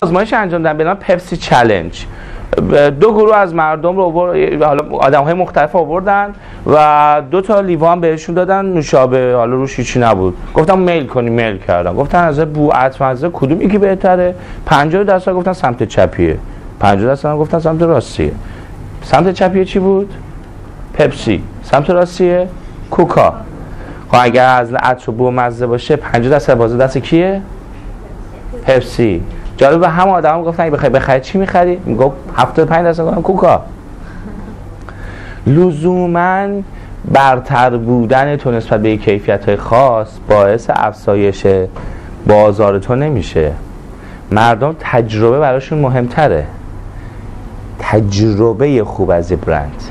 آزمایش انجام دادن به نام پپسی چالش. دو گروه از مردم رو حالا آدم‌های مختلف آوردن و دو تا لیوان هم بهشون دادن نوشابه، حالا روش هیچی نبود. گفتم میل کنی، میل کردم. گفتن از بو عطر کدوم یکی بهتره؟ 50% گفتن سمت چپیه، 50% گفتن سمت راستیه. سمت چپیه چی بود؟ پپسی. سمت راستیه کوکا. خب اگر از عطر و بو مزه باشه 50% بازه دست کیه؟ پپسی. جالب هم آدم گفتن اگه بخوای بخری چی میخری؟ میگفت 75% گفتم کوکا. لزوماً برتر بودن تو نسبت به کیفیت‌های خاص باعث افزایش بازار تو نمیشه. مردم تجربه براشون مهمتره، تجربه خوب از برند.